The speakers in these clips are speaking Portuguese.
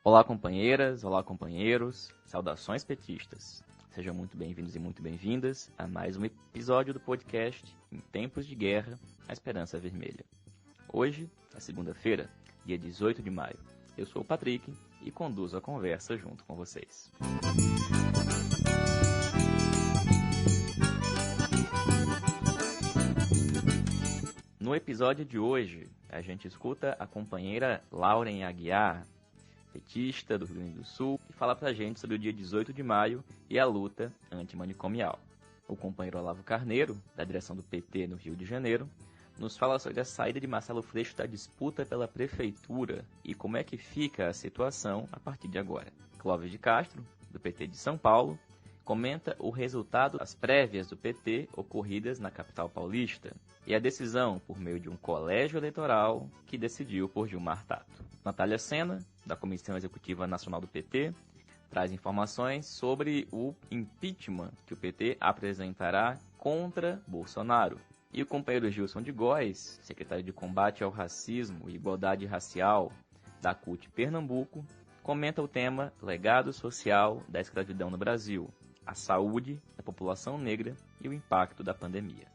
Olá, companheiras, olá, companheiros, saudações petistas. Sejam muito bem-vindos e muito bem-vindas a mais um episódio do podcast Em Tempos de Guerra, a Esperança Vermelha. Hoje, na segunda-feira, dia 18 de maio, eu sou o Patrick e conduzo a conversa junto com vocês. No episódio de hoje, a gente escuta a companheira Lauren Aguiar, petista do Rio Grande do Sul, e fala pra gente sobre o dia 18 de maio e a luta antimanicomial. O companheiro Olavo Carneiro, da direção do PT no Rio de Janeiro, nos fala sobre a saída de Marcelo Freixo da disputa pela prefeitura e como é que fica a situação a partir de agora. Clóvis de Castro, do PT de São Paulo, comenta o resultado das prévias do PT ocorridas na capital paulista e a decisão por meio de um colégio eleitoral que decidiu por Gilmar Tato. Natália Sena, da Comissão Executiva Nacional do PT, traz informações sobre o impeachment que o PT apresentará contra Bolsonaro. E o companheiro Gilson de Góes, secretário de Combate ao Racismo e Igualdade Racial da CUT Pernambuco, comenta o tema Legado Social da Escravidão no Brasil, a saúde da população negra e o impacto da pandemia.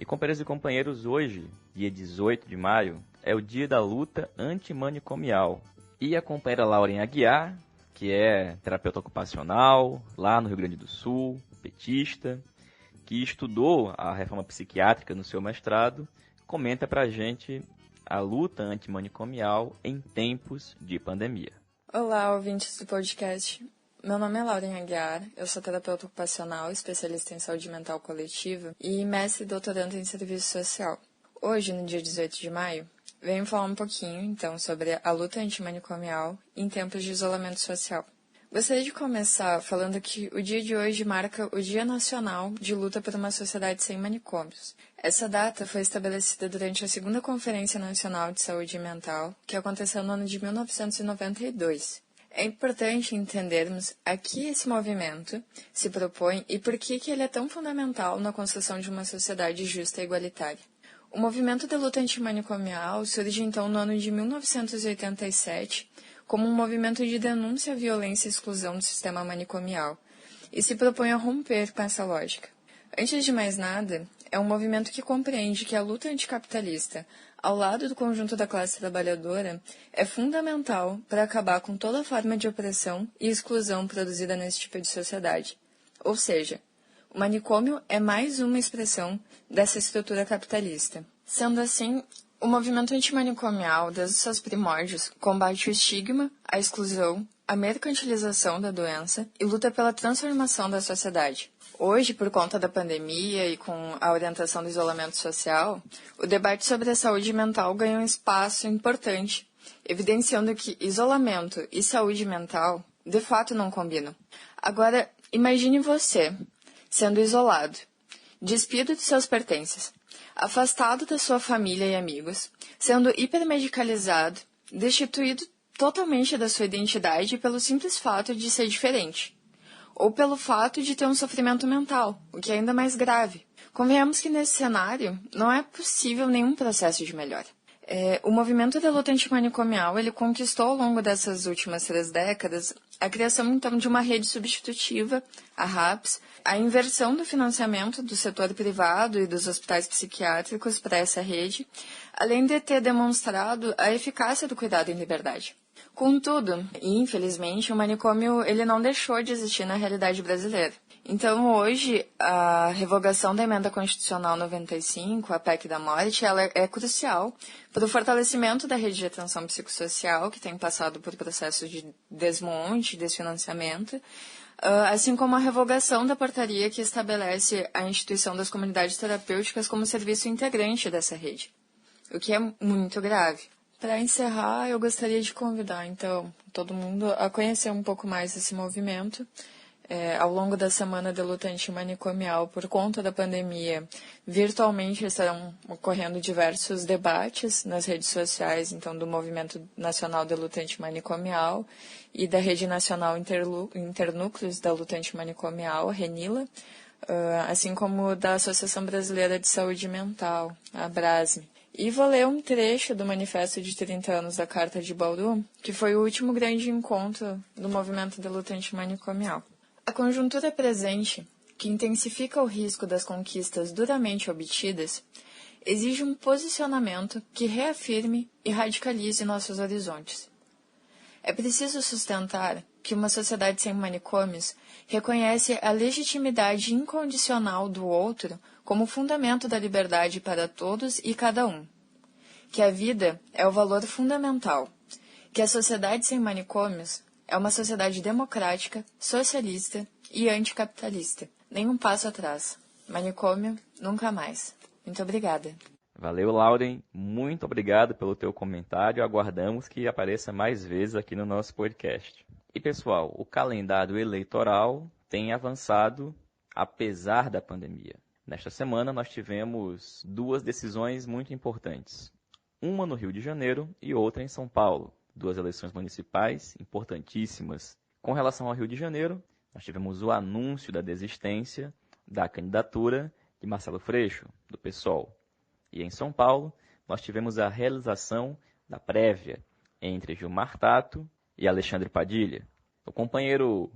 E companheiros e companheiros, hoje, dia 18 de maio, é o dia da luta antimanicomial. E a companheira Lauren Aguiar, que é terapeuta ocupacional, lá no Rio Grande do Sul, petista, que estudou a reforma psiquiátrica no seu mestrado, comenta pra gente a luta antimanicomial em tempos de pandemia. Olá, ouvintes do podcast. Meu nome é Lauren Aguiar, eu sou terapeuta ocupacional, especialista em saúde mental coletiva e mestre e doutorando em serviço social. Hoje, no dia 18 de maio, venho falar um pouquinho, então, sobre a luta antimanicomial em tempos de isolamento social. Gostaria de começar falando que o dia de hoje marca o Dia Nacional de Luta por uma Sociedade Sem Manicômios. Essa data foi estabelecida durante a Segunda Conferência Nacional de Saúde Mental, que aconteceu no ano de 1992. É importante entendermos a que esse movimento se propõe e por que ele é tão fundamental na construção de uma sociedade justa e igualitária. O movimento de luta antimanicomial surge então no ano de 1987 como um movimento de denúncia à violência e exclusão do sistema manicomial e se propõe a romper com essa lógica. Antes de mais nada, é um movimento que compreende que a luta anticapitalista, ao lado do conjunto da classe trabalhadora, é fundamental para acabar com toda forma de opressão e exclusão produzida nesse tipo de sociedade. Ou seja, o manicômio é mais uma expressão dessa estrutura capitalista. Sendo assim, o movimento antimanicomial, desde os seus primórdios, combate o estigma, a exclusão, a mercantilização da doença e luta pela transformação da sociedade. Hoje, por conta da pandemia e com a orientação do isolamento social, o debate sobre a saúde mental ganha um espaço importante, evidenciando que isolamento e saúde mental, de fato, não combinam. Agora, imagine você sendo isolado, despido de seus pertences, afastado da sua família e amigos, sendo hipermedicalizado, destituído totalmente da sua identidade pelo simples fato de ser diferente, ou pelo fato de ter um sofrimento mental, o que é ainda mais grave. Convenhamos que nesse cenário não é possível nenhum processo de melhora. O movimento de luta antimanicomial ele conquistou ao longo dessas últimas 3 décadas a criação então de uma rede substitutiva, a RAPS, a inversão do financiamento do setor privado e dos hospitais psiquiátricos para essa rede, além de ter demonstrado a eficácia do cuidado em liberdade. Contudo, e infelizmente, o manicômio ele não deixou de existir na realidade brasileira. Então, hoje, a revogação da Emenda Constitucional 95, a PEC da Morte, ela é crucial para o fortalecimento da rede de atenção psicossocial, que tem passado por processos de desmonte, desfinanciamento, assim como a revogação da portaria que estabelece a instituição das comunidades terapêuticas como serviço integrante dessa rede, o que é muito grave. Para encerrar, eu gostaria de convidar, então, todo mundo a conhecer um pouco mais esse movimento. Ao longo da semana de luta antimanicomial, por conta da pandemia, virtualmente estarão ocorrendo diversos debates nas redes sociais, então, do Movimento Nacional de Luta Antimanicomial e da Rede Nacional Internúcleos da Luta Antimanicomial, RENILA, assim como da Associação Brasileira de Saúde Mental, a ABRASME. E vou ler um trecho do Manifesto de 30 anos da Carta de Bauru, que foi o último grande encontro do movimento de luta antimanicomial. A conjuntura presente, que intensifica o risco das conquistas duramente obtidas, exige um posicionamento que reafirme e radicalize nossos horizontes. É preciso sustentar que uma sociedade sem manicômios reconhece a legitimidade incondicional do outro como fundamento da liberdade para todos e cada um, que a vida é o valor fundamental, que a sociedade sem manicômios é uma sociedade democrática, socialista e anticapitalista. Nenhum passo atrás. Manicômio, nunca mais. Muito obrigada. Valeu, Lauren. Muito obrigado pelo teu comentário. Aguardamos que apareça mais vezes aqui no nosso podcast. E, pessoal, o calendário eleitoral tem avançado apesar da pandemia. Nesta semana, nós tivemos 2 decisões muito importantes. Uma no Rio de Janeiro e outra em São Paulo. 2 eleições municipais importantíssimas. Com relação ao Rio de Janeiro, nós tivemos o anúncio da desistência da candidatura de Marcelo Freixo, do PSOL. E em São Paulo, nós tivemos a realização da prévia entre Gilmar Tato e Alexandre Padilha. O companheiro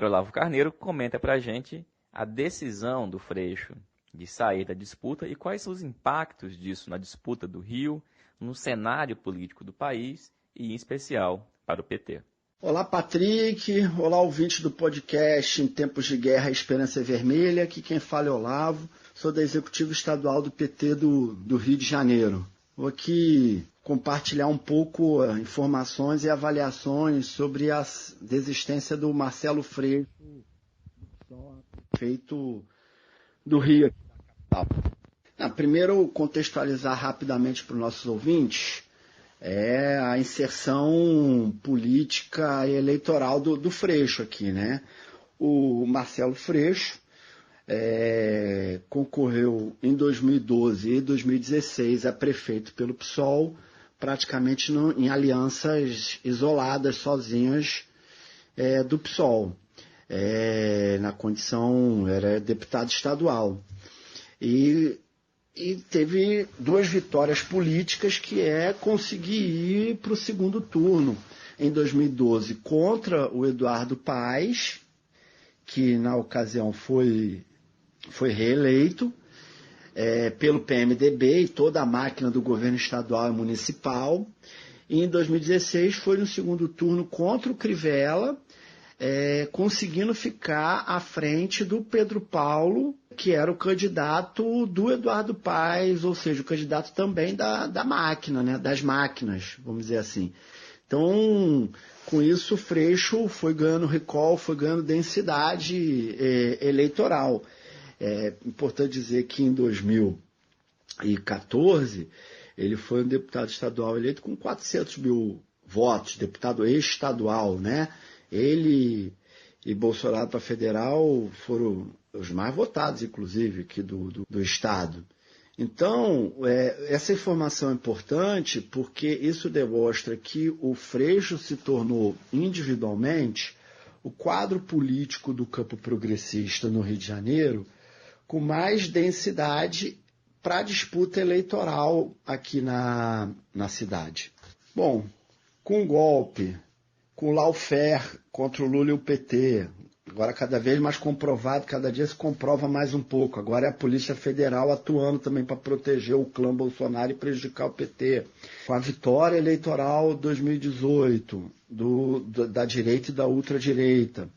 Olavo Carneiro comenta para a gente a decisão do Freixo de sair da disputa e quais são os impactos disso na disputa do Rio, no cenário político do país e, em especial, para o PT. Olá, Patrick. Olá, ouvinte do podcast Em Tempos de Guerra, a Esperança é Vermelha. Aqui quem fala é Olavo. Sou da Executiva Estadual do PT do Rio de Janeiro. Vou aqui compartilhar um pouco informações e avaliações sobre a desistência do Marcelo Freixo, prefeito do Rio, aqui da capital. Primeiro, contextualizar rapidamente para os nossos ouvintes a inserção política e eleitoral do Freixo aqui, né? O Marcelo Freixo concorreu em 2012 e 2016 a prefeito pelo PSOL, praticamente em alianças isoladas, sozinhas, do PSOL. Na condição, era deputado estadual. E teve 2 vitórias políticas, que é conseguir ir para o segundo turno em 2012 contra o Eduardo Paes, que na ocasião foi reeleito pelo PMDB e toda a máquina do governo estadual e municipal. E em 2016 foi no segundo turno contra o Crivella, conseguindo ficar à frente do Pedro Paulo, que era o candidato do Eduardo Paes, ou seja, o candidato também da máquina, né, das máquinas, vamos dizer assim. Então, com isso, o Freixo foi ganhando recall, foi ganhando densidade eleitoral. É importante dizer que em 2014, ele foi um deputado estadual eleito com 400 mil votos, deputado estadual, né? Ele e Bolsonaro para federal foram os mais votados, inclusive, aqui do Estado. Então, essa informação é importante porque isso demonstra que o Freixo se tornou individualmente o quadro político do campo progressista no Rio de Janeiro com mais densidade para a disputa eleitoral aqui na cidade. Bom, com o golpe, com o lawfare contra o Lula e o PT, agora cada vez mais comprovado, cada dia se comprova mais um pouco. Agora é a Polícia Federal atuando também para proteger o clã Bolsonaro e prejudicar o PT. Com a vitória eleitoral 2018 da direita e da ultradireita,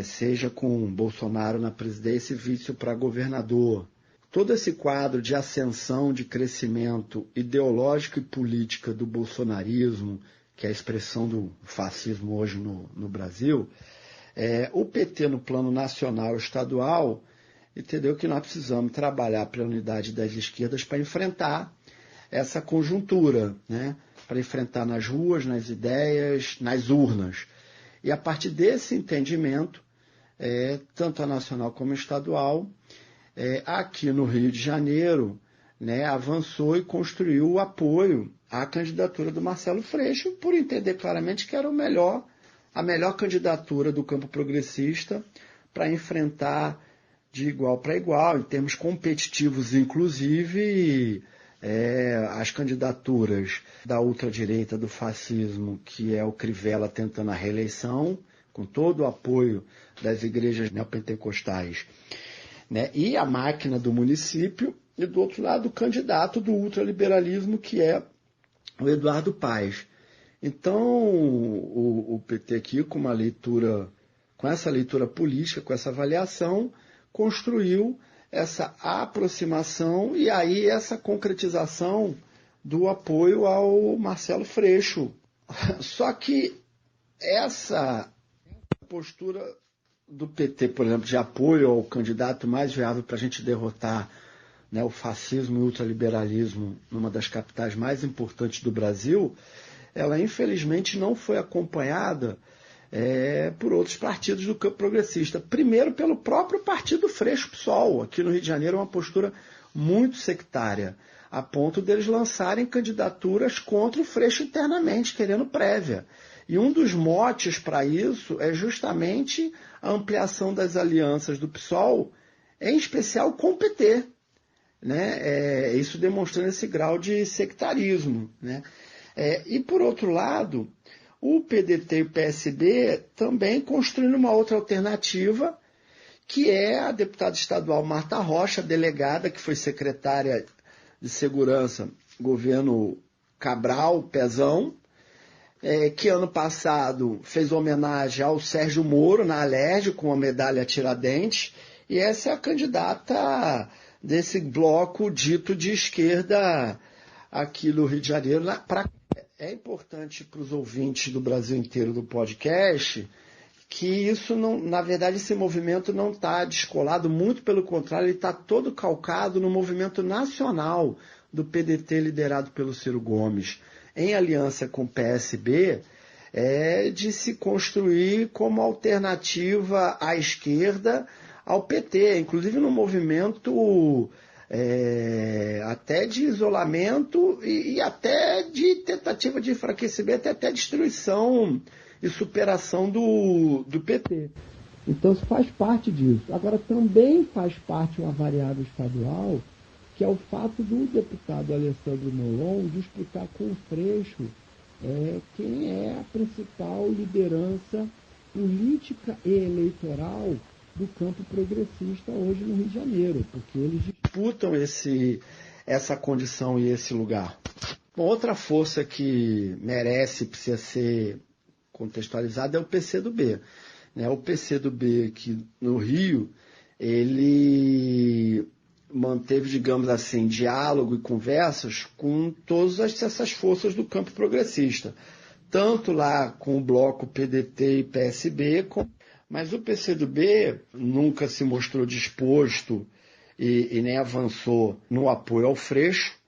seja com Bolsonaro na presidência e vice para governador. Todo esse quadro de ascensão, de crescimento ideológico e política do bolsonarismo, que é a expressão do fascismo hoje no Brasil, o PT no plano nacional e estadual entendeu que nós precisamos trabalhar pela unidade das esquerdas para enfrentar essa conjuntura, né? Para enfrentar nas ruas, nas ideias, nas urnas. E a partir desse entendimento, tanto a nacional como a estadual, aqui no Rio de Janeiro, né, avançou e construiu o apoio à candidatura do Marcelo Freixo, por entender claramente que era a melhor candidatura do campo progressista para enfrentar de igual para igual, em termos competitivos, inclusive as candidaturas da ultradireita, do fascismo, que é o Crivella tentando a reeleição, com todo o apoio das igrejas neopentecostais, né? E a máquina do município, e do outro lado o candidato do ultraliberalismo, que é o Eduardo Paes. Então, o PT aqui, com essa leitura política, com essa avaliação, construiu essa aproximação e aí essa concretização do apoio ao Marcelo Freixo. Só que essa postura do PT, por exemplo, de apoio ao candidato mais viável para a gente derrotar, né, o fascismo e o ultraliberalismo numa das capitais mais importantes do Brasil, ela infelizmente não foi acompanhada por outros partidos do campo progressista. Primeiro, pelo próprio partido Freixo-PSOL. Aqui no Rio de Janeiro é uma postura muito sectária, a ponto deles lançarem candidaturas contra o Freixo internamente, querendo prévia. E um dos motes para isso é justamente a ampliação das alianças do PSOL, em especial com o PT, né? Isso demonstrando esse grau de sectarismo, né? E, por outro lado, o PDT e o PSB também construindo uma outra alternativa, que é a deputada estadual Marta Rocha, delegada, que foi secretária de Segurança, governo Cabral, Pezão, que ano passado fez homenagem ao Sérgio Moro na Alerj, com a medalha Tiradentes, e essa é a candidata desse bloco dito de esquerda aqui no Rio de Janeiro. É importante para os ouvintes do Brasil inteiro do podcast que isso não, na verdade, esse movimento não está descolado, muito pelo contrário, ele está todo calcado no movimento nacional do PDT liderado pelo Ciro Gomes, em aliança com o PSB, de se construir como alternativa à esquerda ao PT, inclusive no movimento até de isolamento e até de tentativa de enfraquecimento, até destruição e superação do PT. Então isso faz parte disso. Agora também faz parte uma variável estadual, que é o fato do deputado Alessandro Molon disputar com o Freixo quem é a principal liderança política e eleitoral do campo progressista hoje no Rio de Janeiro, porque eles disputam essa condição e esse lugar. Uma outra força que merece, precisa ser contextualizada é o PCdoB. Né? O PCdoB que no Rio, ele manteve, digamos assim, diálogo e conversas com todas essas forças do campo progressista, tanto lá com o bloco PDT e PSB, mas o PCdoB nunca se mostrou disposto e nem avançou no apoio ao Freixo,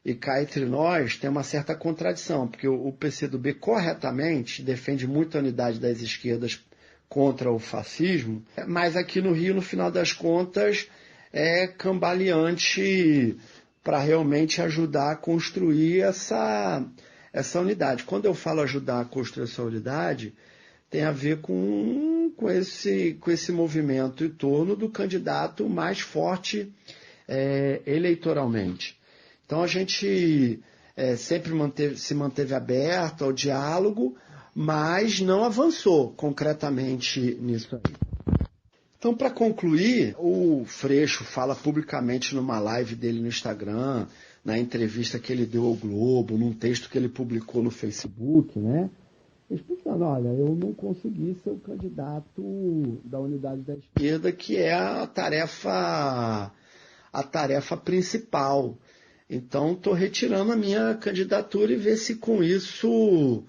e cá entre nós tem uma certa contradição, porque o PCdoB corretamente defende muito a unidade das esquerdas contra o fascismo, mas aqui no Rio, no final das contas, é cambaleante para realmente ajudar a construir essa unidade. Quando eu falo ajudar a construir essa unidade, tem a ver com esse movimento em torno do candidato mais forte eleitoralmente. Então a gente sempre se manteve aberto ao diálogo, mas não avançou concretamente nisso aí. Então, para concluir, o Freixo fala publicamente numa live dele no Instagram, na entrevista que ele deu ao Globo, num texto que ele publicou no Facebook, né? Explicando, olha, eu não consegui ser o candidato da unidade da esquerda, que é a tarefa principal. Então, estou retirando a minha candidatura e ver se com isso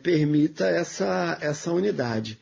permita essa unidade.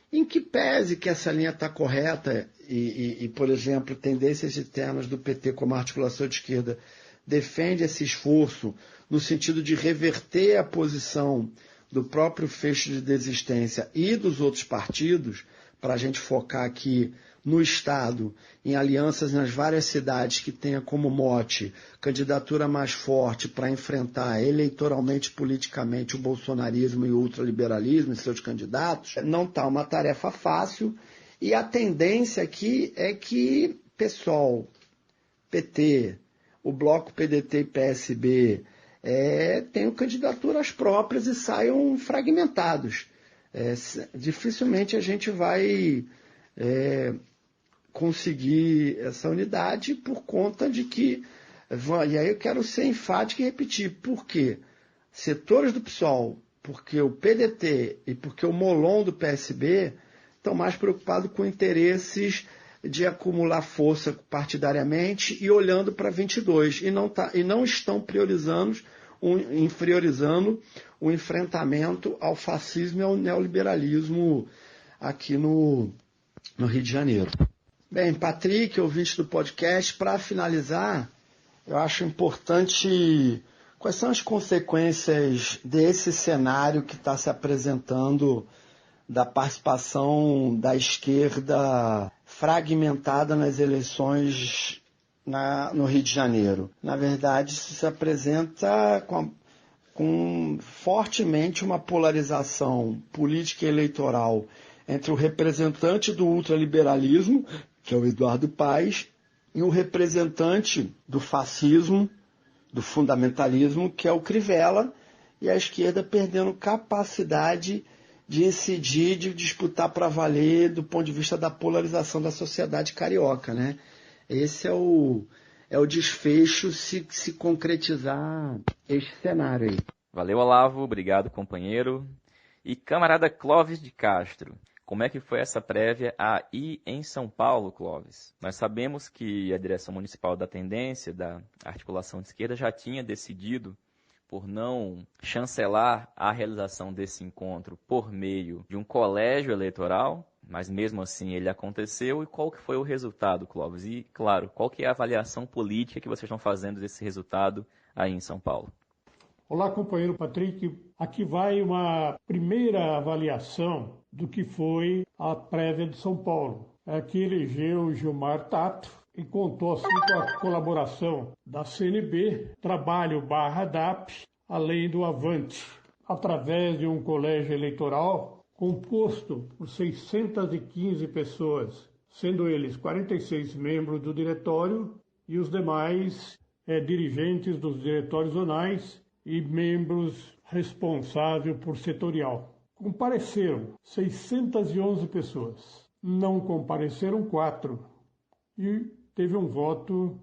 Em que pese que essa linha está correta e, por exemplo, tendências internas do PT como articulação de esquerda defende esse esforço no sentido de reverter a posição do próprio fecho de desistência e dos outros partidos, para a gente focar aqui no Estado, em alianças nas várias cidades que tenha como mote candidatura mais forte para enfrentar eleitoralmente, politicamente, o bolsonarismo e o ultraliberalismo e seus candidatos, não está uma tarefa fácil E a tendência aqui é que PSOL, PT, o Bloco PDT e PSB tenham candidaturas próprias e saiam fragmentados. Dificilmente a gente vai conseguir essa unidade por conta de que, e aí eu quero ser enfático e repetir, por quê? Setores do PSOL, porque o PDT e porque o Molon do PSB estão mais preocupados com interesses de acumular força partidariamente e olhando para 22, e não estão priorizando o enfrentamento ao fascismo e ao neoliberalismo aqui no Rio de Janeiro. Bem, Patrick, ouvinte do podcast, para finalizar, eu acho importante quais são as consequências desse cenário que está se apresentando da participação da esquerda fragmentada nas eleições no Rio de Janeiro. Na verdade, isso se apresenta com fortemente uma polarização política e eleitoral entre o representante do ultraliberalismo, que é o Eduardo Paes, e o representante do fascismo, do fundamentalismo, que é o Crivella, e a esquerda perdendo capacidade de incidir, de disputar para valer do ponto de vista da polarização da sociedade carioca, né? Esse é o desfecho se concretizar este cenário aí. Valeu, Olavo. Obrigado, companheiro. E camarada Clóvis de Castro, como é que foi essa prévia aí em São Paulo, Clóvis? Nós sabemos que a direção municipal da Tendência, da articulação de esquerda, já tinha decidido por não chancelar a realização desse encontro por meio de um colégio eleitoral, mas mesmo assim ele aconteceu. E qual que foi o resultado, Clóvis? E, claro, qual que é a avaliação política que vocês estão fazendo desse resultado aí em São Paulo? Olá, companheiro Patrick. Aqui vai uma primeira avaliação do que foi a prévia de São Paulo. Aqui elegeu Gilmar Tato e contou assim com a colaboração da CNB, Trabalho /DAP, além do Avante, através de um colégio eleitoral composto por 615 pessoas, sendo eles 46 membros do diretório e os demais dirigentes dos diretórios zonais e membros responsáveis por setorial. Compareceram 611 pessoas, não compareceram 4 e teve um voto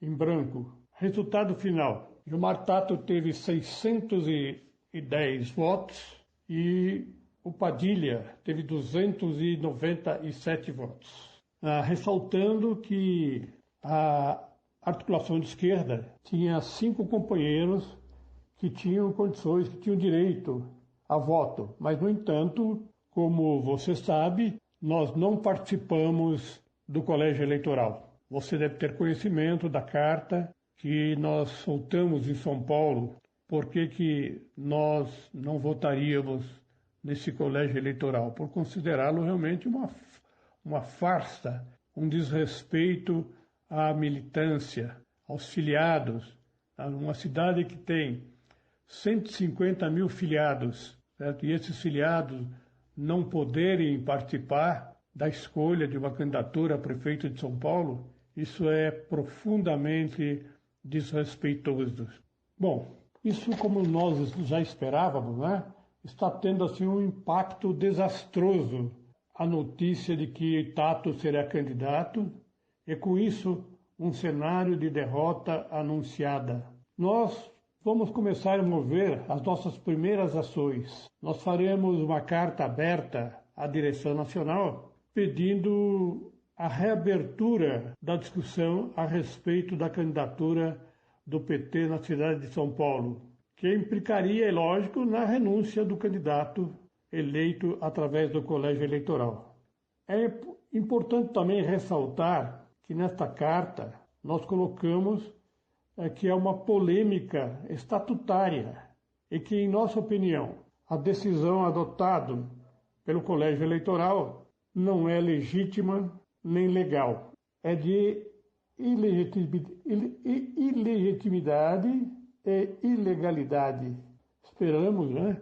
em branco. Resultado final, Gilmar Tato teve 610 votos e o Padilha teve 297 votos. Ressaltando que a articulação de esquerda tinha 5 companheiros que tinham condições, que tinham direito a voto. Mas, no entanto, como você sabe, nós não participamos do colégio eleitoral. Você deve ter conhecimento da carta que nós soltamos em São Paulo. Por que nós não votaríamos nesse colégio eleitoral? Por considerá-lo realmente uma farsa, um desrespeito à militância, aos filiados. Uma cidade que tem 150 mil filiados, certo? E esses filiados não poderem participar da escolha de uma candidatura a prefeito de São Paulo, isso é profundamente desrespeitoso. Bom, isso, como nós já esperávamos, né, está tendo assim um impacto desastroso a notícia de que Tato será candidato e, com isso, um cenário de derrota anunciada. Nós vamos começar a mover as nossas primeiras ações. Nós faremos uma carta aberta à direção nacional pedindo a reabertura da discussão a respeito da candidatura do PT na cidade de São Paulo, que implicaria, é lógico, na renúncia do candidato eleito através do colégio eleitoral. É importante também ressaltar que nesta carta nós colocamos que é uma polêmica estatutária e que, em nossa opinião, a decisão adotada pelo colégio eleitoral não é legítima nem legal. É de ilegitimidade e ilegalidade. Esperamos, né,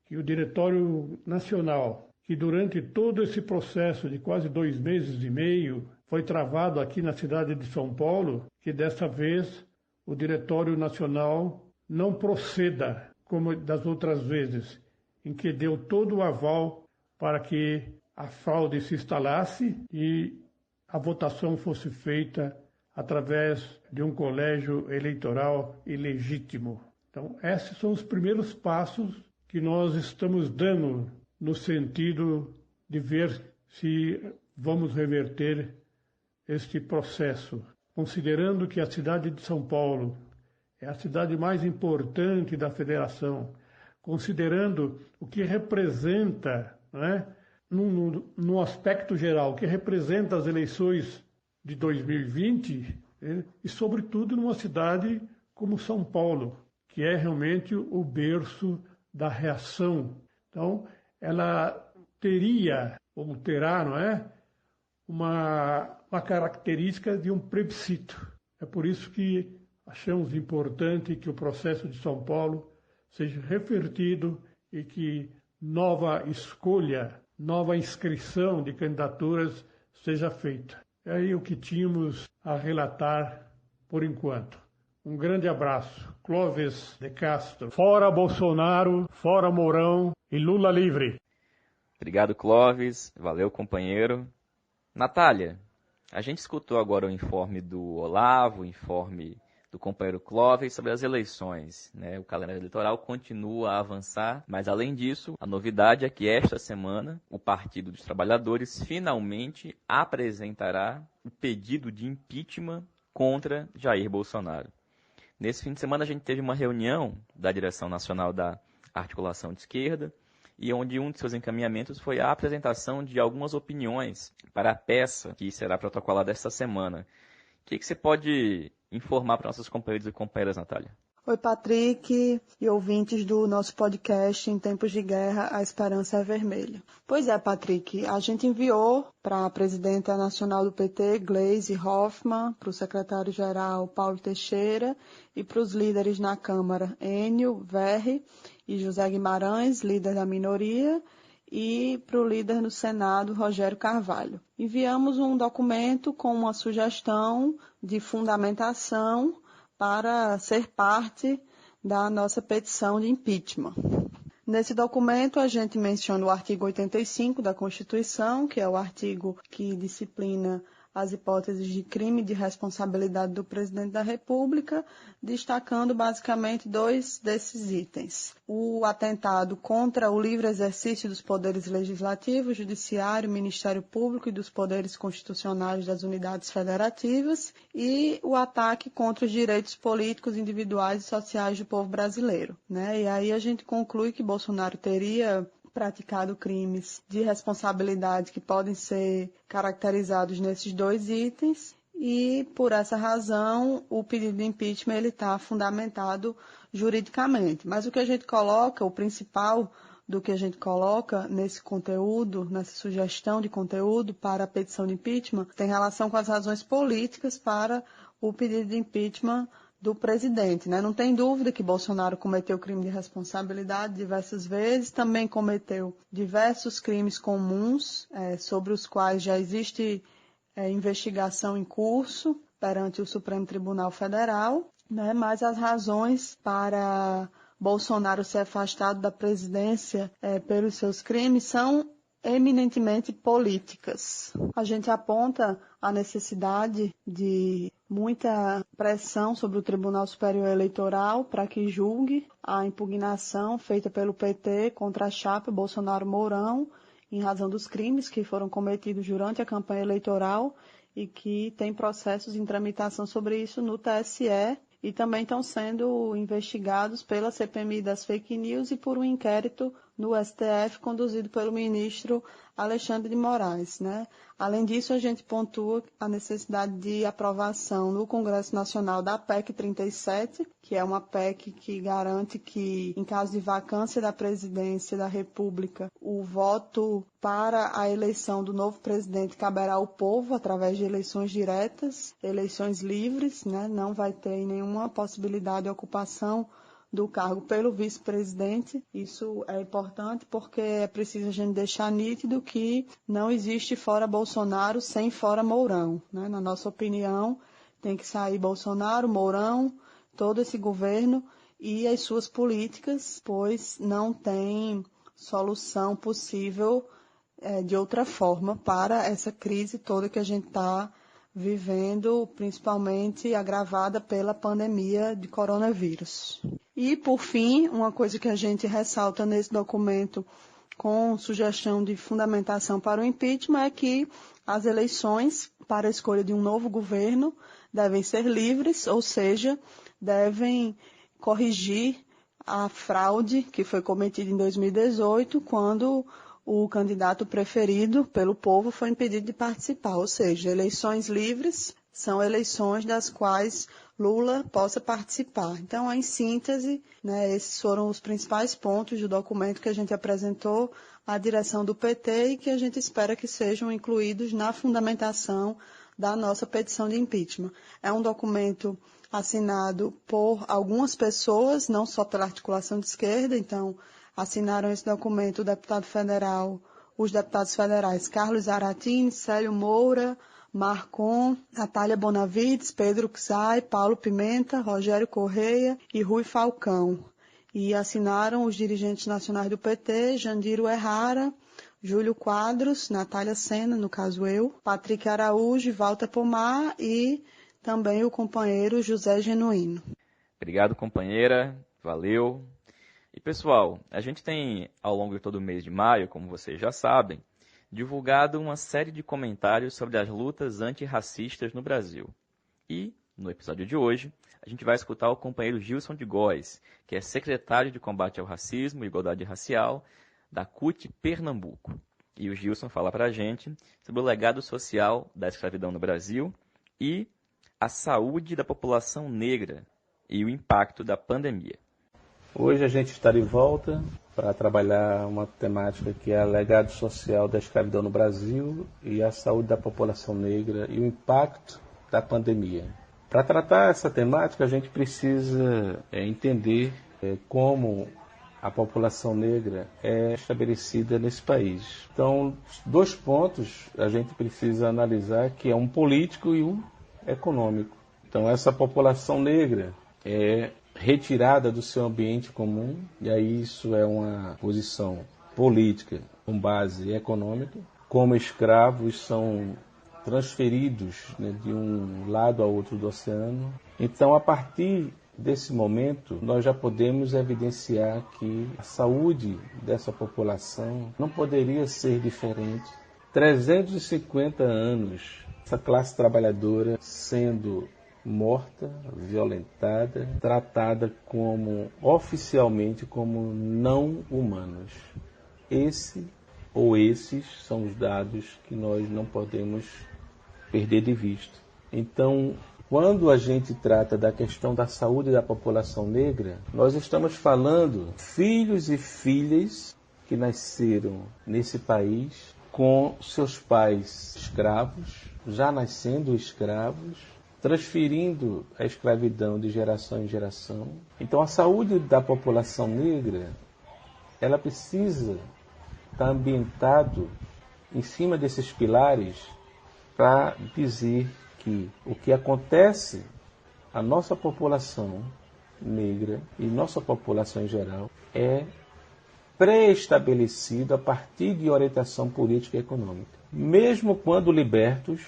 que o Diretório Nacional, que durante todo esse processo de quase 2 meses e meio foi travado aqui na cidade de São Paulo, que dessa vez o Diretório Nacional não proceda como das outras vezes, em que deu todo o aval para que a fraude se instalasse e a votação fosse feita através de um colégio eleitoral ilegítimo. Então, esses são os primeiros passos que nós estamos dando no sentido de ver se vamos reverter este processo. Considerando que a cidade de São Paulo é a cidade mais importante da federação, considerando o que representa, né, no aspecto geral, o que representa as eleições de 2020, e sobretudo numa cidade como São Paulo, que é realmente o berço da reação. Então, ela teria, ou terá, não é, uma característica de um plebiscito. É por isso que achamos importante que o processo de São Paulo seja revertido e que nova escolha, nova inscrição de candidaturas seja feita. É aí o que tínhamos a relatar por enquanto. Um grande abraço. Clóvis de Castro. Fora Bolsonaro, fora Mourão e Lula livre. Obrigado, Clóvis. Valeu, companheiro. Natália, a gente escutou agora o informe do Olavo, o informe do companheiro Clóvis sobre as eleições, né? O calendário eleitoral continua a avançar, mas além disso, a novidade é que esta semana o Partido dos Trabalhadores finalmente apresentará o pedido de impeachment contra Jair Bolsonaro. Nesse fim de semana a gente teve uma reunião da direção nacional da articulação de esquerda, e onde um de seus encaminhamentos foi a apresentação de algumas opiniões para a peça que será protocolada esta semana. O que você pode informar para nossos companheiros e companheiras, Natália? Oi, Patrick e ouvintes do nosso podcast Em Tempos de Guerra, a Esperança é Vermelha. Pois é, Patrick, a gente enviou para a presidenta nacional do PT, Gleisi Hoffmann, para o secretário-geral Paulo Teixeira e para os líderes na Câmara, Enio, Verri e José Guimarães, líder da minoria, e para o líder no Senado, Rogério Carvalho. Enviamos um documento com uma sugestão de fundamentação para ser parte da nossa petição de impeachment. Nesse documento, a gente menciona o artigo 85 da Constituição, que é o artigo que disciplina as hipóteses de crime de responsabilidade do presidente da República, destacando basicamente 2 desses itens. O atentado contra o livre exercício dos poderes legislativo, judiciário, Ministério Público e dos poderes constitucionais das unidades federativas e o ataque contra os direitos políticos, individuais e sociais do povo brasileiro, né? E aí a gente conclui que Bolsonaro teria praticado crimes de responsabilidade que podem ser caracterizados nesses 2 itens e, por essa razão, o pedido de impeachment está fundamentado juridicamente. Mas o que a gente coloca, o principal do que a gente coloca nesse conteúdo, nessa sugestão de conteúdo para a petição de impeachment, tem relação com as razões políticas para o pedido de impeachment do presidente, né? Não tem dúvida que Bolsonaro cometeu crime de responsabilidade diversas vezes, também cometeu diversos crimes comuns, sobre os quais já existe investigação em curso perante o Supremo Tribunal Federal, né? Mas as razões para Bolsonaro ser afastado da presidência pelos seus crimes são eminentemente políticas. A gente aponta a necessidade de muita pressão sobre o Tribunal Superior Eleitoral para que julgue a impugnação feita pelo PT contra a chapa Bolsonaro-Mourão em razão dos crimes que foram cometidos durante a campanha eleitoral e que tem processos em tramitação sobre isso no TSE e também estão sendo investigados pela CPMI das fake news e por um inquérito no STF conduzido pelo ministro Alexandre de Moraes, né? Além disso, a gente pontua a necessidade de aprovação no Congresso Nacional da PEC 37, que é uma PEC que garante que, em caso de vacância da presidência da República, o voto para a eleição do novo presidente caberá ao povo através de eleições diretas, eleições livres, né? Não vai ter nenhuma possibilidade de ocupação do cargo pelo vice-presidente. Isso é importante porque é preciso a gente deixar nítido que não existe fora Bolsonaro sem fora Mourão, né? Na nossa opinião, tem que sair Bolsonaro, Mourão, todo esse governo e as suas políticas, pois não tem solução possível de outra forma para essa crise toda que a gente está vivendo, principalmente agravada pela pandemia de coronavírus. E, por fim, uma coisa que a gente ressalta nesse documento com sugestão de fundamentação para o impeachment é que as eleições para a escolha de um novo governo devem ser livres, ou seja, devem corrigir a fraude que foi cometida em 2018, quando o candidato preferido pelo povo foi impedido de participar. Ou seja, eleições livres são eleições das quais Lula possa participar. Então, em síntese, esses foram os principais pontos do documento que a gente apresentou à direção do PT e que a gente espera que sejam incluídos na fundamentação da nossa petição de impeachment. É um documento assinado por algumas pessoas, não só pela articulação de esquerda. Então, assinaram esse documento os deputados federais Carlos Zaratini, Célio Moura, Marcon, Natália Bonavides, Pedro Xay, Paulo Pimenta, Rogério Correia e Rui Falcão. E assinaram os dirigentes nacionais do PT, Jandiro Errara, Júlio Quadros, Natália Sena, no caso eu, Patrick Araújo, Walter Pomar e também o companheiro José Genuíno. Obrigado, companheira. Valeu. E, pessoal, a gente tem, ao longo de todo o mês de maio, como vocês já sabem, divulgado uma série de comentários sobre as lutas antirracistas no Brasil. E, no episódio de hoje, a gente vai escutar o companheiro Gilson de Góes, que é secretário de Combate ao Racismo e Igualdade Racial da CUT Pernambuco. E o Gilson fala para a gente sobre o legado social da escravidão no Brasil e a saúde da população negra e o impacto da pandemia. Hoje a gente está de volta para trabalhar uma temática que é o legado social da escravidão no Brasil e a saúde da população negra e o impacto da pandemia. Para tratar essa temática, a gente precisa entender como a população negra é estabelecida nesse país. Então, 2 pontos a gente precisa analisar, que é um político e um econômico. Então, essa população negra é retirada do seu ambiente comum, e aí isso é uma posição política com base econômica. Como escravos são transferidos de um lado ao outro do oceano. Então, a partir desse momento, nós já podemos evidenciar que a saúde dessa população não poderia ser diferente. 350 anos, essa classe trabalhadora sendo morta, violentada, tratada oficialmente como não humanos. Esses são os dados que nós não podemos perder de vista. Então, quando a gente trata da questão da saúde da população negra, nós estamos falando filhos e filhas que nasceram nesse país com seus pais escravos, já nascendo escravos, transferindo a escravidão de geração em geração. Então, a saúde da população negra, ela precisa estar ambientado em cima desses pilares para dizer que o que acontece à nossa população negra e nossa população em geral é pré-estabelecido a partir de orientação política e econômica. Mesmo quando libertos,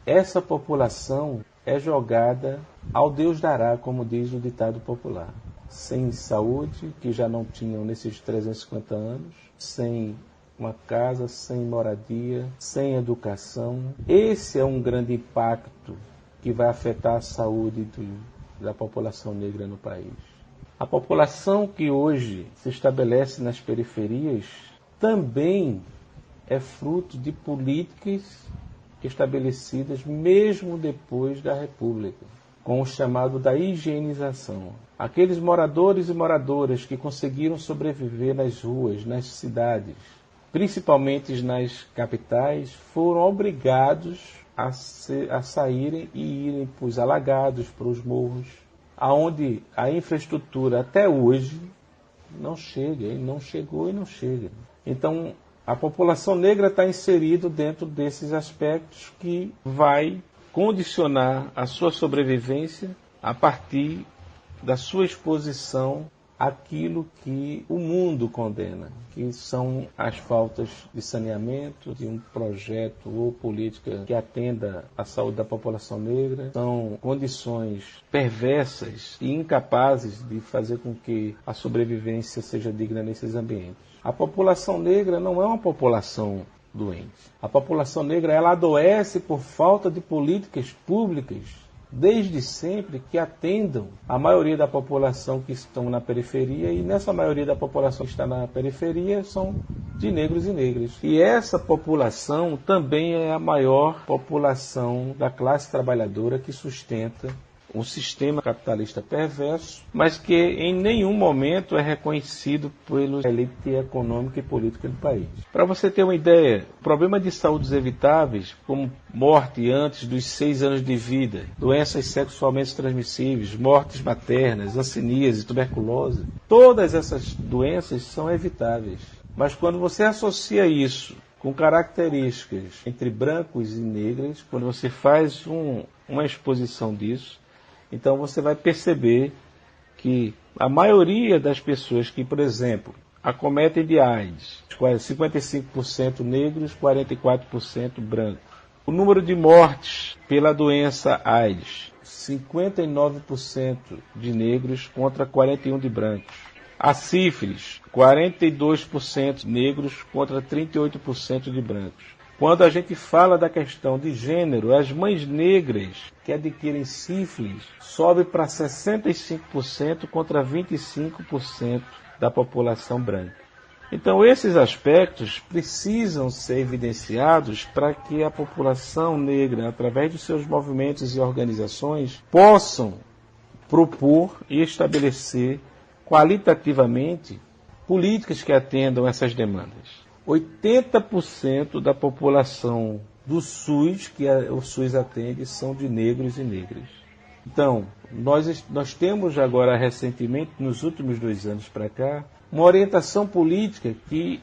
essa população é jogada ao Deus dará, como diz o ditado popular. Sem saúde, que já não tinham nesses 350 anos, sem uma casa, sem moradia, sem educação. Esse é um grande impacto que vai afetar a saúde da população negra no país. A população que hoje se estabelece nas periferias também é fruto de políticas estabelecidas mesmo depois da República, com o chamado da higienização. Aqueles moradores e moradoras que conseguiram sobreviver nas ruas, nas cidades, principalmente nas capitais, foram obrigados a saírem e irem para os alagados, para os morros. onde a infraestrutura até hoje não chega, e não chegou e não chega. Então, a população negra está inserida dentro desses aspectos que vai condicionar a sua sobrevivência a partir da sua exposição àquilo que o mundo condena, que são as faltas de saneamento, de um projeto ou política que atenda à saúde da população negra, são condições perversas e incapazes de fazer com que a sobrevivência seja digna nesses ambientes. A população negra não é uma população doente. A população negra ela adoece por falta de políticas públicas desde sempre que atendam a maioria da população que estão na periferia, e nessa maioria da população que está na periferia são de negros e negras. E essa população também é a maior população da classe trabalhadora que sustenta um sistema capitalista perverso, mas que em nenhum momento é reconhecido pela elite econômica e política do país. Para você ter uma ideia, problemas de saúde evitáveis, como morte antes dos 6 anos de vida, doenças sexualmente transmissíveis, mortes maternas, hanseníase, tuberculose, todas essas doenças são evitáveis. Mas quando você associa isso com características entre brancos e negros, quando você faz uma exposição disso, então você vai perceber que a maioria das pessoas que, por exemplo, acometem de AIDS, 55% negros, 44% brancos. O número de mortes pela doença AIDS, 59% de negros contra 41% de brancos. A sífilis, 42% negros contra 38% de brancos. Quando a gente fala da questão de gênero, as mães negras que adquirem sífilis sobe para 65% contra 25% da população branca. Então, esses aspectos precisam ser evidenciados para que a população negra, através dos seus movimentos e organizações, possam propor e estabelecer qualitativamente políticas que atendam essas demandas. 80% da população do SUS, que o SUS atende, são de negros e negras. Então, nós temos agora recentemente, nos últimos 2 anos para cá, uma orientação política que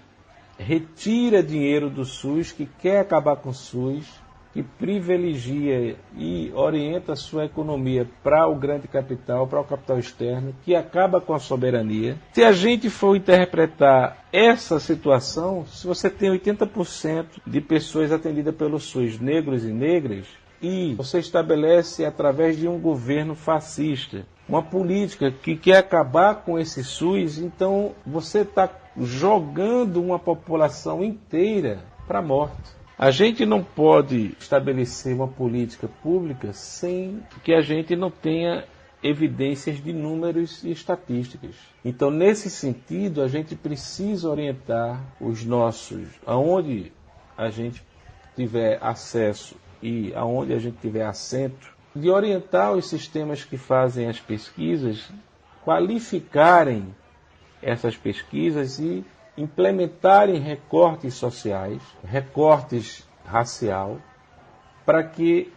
retira dinheiro do SUS, que quer acabar com o SUS, que privilegia e orienta a sua economia para o grande capital, para o capital externo, que acaba com a soberania. Se a gente for interpretar essa situação, se você tem 80% de pessoas atendidas pelo SUS, negros e negras, e você estabelece, através de um governo fascista, uma política que quer acabar com esse SUS, então você está jogando uma população inteira para a morte. A gente não pode estabelecer uma política pública sem que a gente não tenha evidências de números e estatísticas. Então, nesse sentido, a gente precisa orientar os nossos, aonde a gente tiver acesso e aonde a gente tiver assento, de orientar os sistemas que fazem as pesquisas, qualificarem essas pesquisas e implementarem recortes sociais, recortes racial, para que,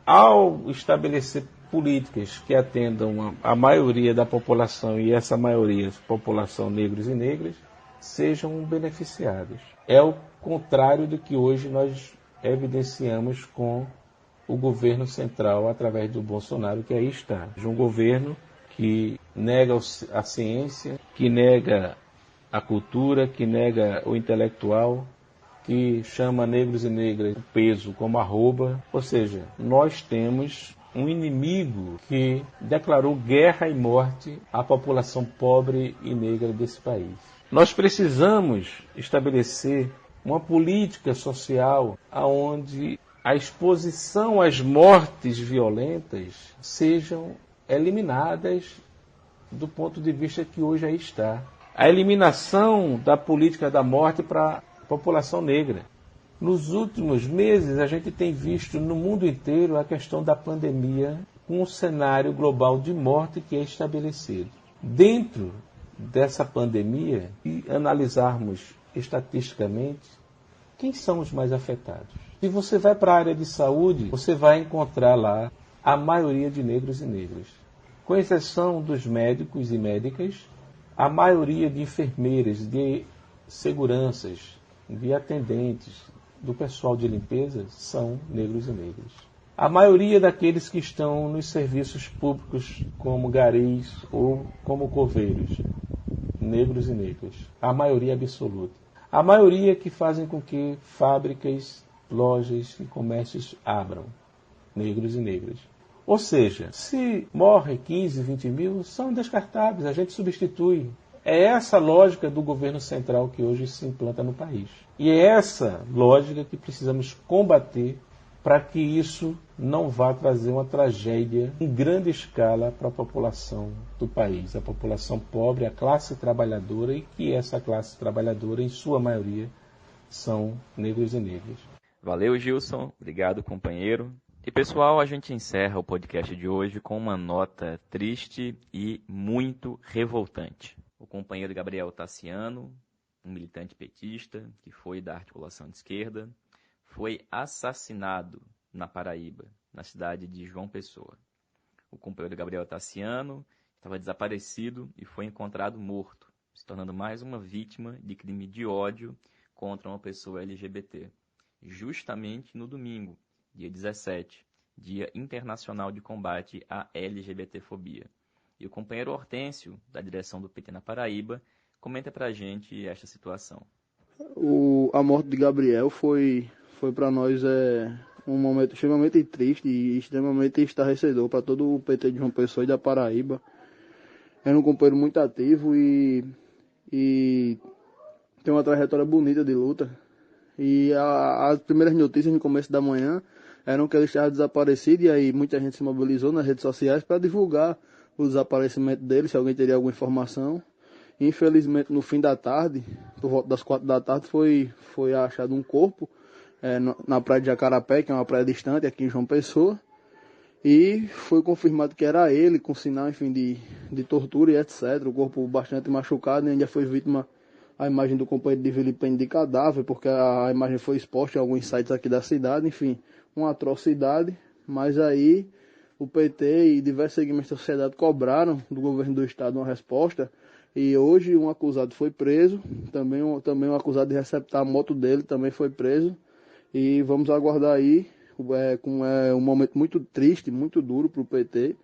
ao estabelecer políticas que atendam a maioria da população, e essa maioria, população negros e negras, sejam beneficiados. É o contrário do que hoje nós evidenciamos com o governo central, através do Bolsonaro, que aí está. De um governo que nega a ciência, que nega a cultura, que nega o intelectual, que chama negros e negras o peso como arroba. Ou seja, nós temos um inimigo que declarou guerra e morte à população pobre e negra desse país. Nós precisamos estabelecer uma política social onde a exposição às mortes violentas sejam eliminadas do ponto de vista que hoje aí está. A eliminação da política da morte para a população negra. Nos últimos meses, a gente tem visto no mundo inteiro a questão da pandemia com um cenário global de morte que é estabelecido. Dentro dessa pandemia, e analisarmos estatisticamente, quem são os mais afetados? Se você vai para a área de saúde, você vai encontrar lá a maioria de negros e negras. Com exceção dos médicos e médicas, a maioria de enfermeiras, de seguranças, de atendentes, do pessoal de limpeza são negros e negras. A maioria daqueles que estão nos serviços públicos, como garis ou como coveiros, negros e negras. A maioria absoluta. A maioria que fazem com que fábricas, lojas e comércios abram, negros e negras. Ou seja, se morre 15, 20 mil, são descartáveis, a gente substitui. É essa lógica do governo central que hoje se implanta no país. E é essa lógica que precisamos combater para que isso não vá trazer uma tragédia em grande escala para a população do país, a população pobre, a classe trabalhadora, e que essa classe trabalhadora, em sua maioria, são negros e negras. Valeu, Gilson. Obrigado, companheiro. E, pessoal, a gente encerra o podcast de hoje com uma nota triste e muito revoltante. O companheiro Gabriel Tassiano, um militante petista que foi da articulação de esquerda, foi assassinado na Paraíba, na cidade de João Pessoa. O companheiro Gabriel Tassiano estava desaparecido e foi encontrado morto, se tornando mais uma vítima de crime de ódio contra uma pessoa LGBT, justamente no domingo, dia 17, Dia Internacional de Combate à LGBTfobia. E o companheiro Hortêncio, da direção do PT na Paraíba, comenta pra gente esta situação. A morte de Gabriel foi para nós um momento extremamente triste e extremamente estarrecedor para todo o PT de João Pessoa e da Paraíba. Era um companheiro muito ativo e tem uma trajetória bonita de luta. E as primeiras notícias no começo da manhã eram que ele estava desaparecido, e aí muita gente se mobilizou nas redes sociais para divulgar o desaparecimento dele, se alguém teria alguma informação. Infelizmente, no fim da tarde, por volta das 4 da tarde, foi achado um corpo na praia de Jacarapé, que é uma praia distante aqui em João Pessoa, e foi confirmado que era ele, com sinal, enfim, de tortura e etc. O corpo bastante machucado, e ainda foi vítima a imagem do companheiro de vilipêndio de cadáver, porque a imagem foi exposta em alguns sites aqui da cidade, enfim, uma atrocidade. Mas aí o PT e diversos segmentos da sociedade cobraram do governo do estado uma resposta, e hoje um acusado foi preso, também um acusado de receptar a moto dele também foi preso, e vamos aguardar aí, um momento muito triste, muito duro para o PT,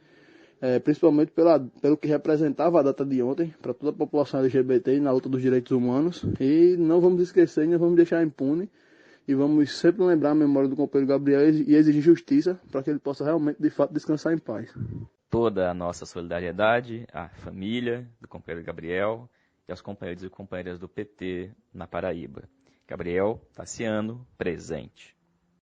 principalmente pelo que representava a data de ontem, para toda a população LGBT na luta dos direitos humanos, e não vamos esquecer, não vamos deixar impune, e vamos sempre lembrar a memória do companheiro Gabriel e exigir justiça para que ele possa realmente, de fato, descansar em paz. Toda a nossa solidariedade à família do companheiro Gabriel e aos companheiros e companheiras do PT na Paraíba. Gabriel Tassiano, presente.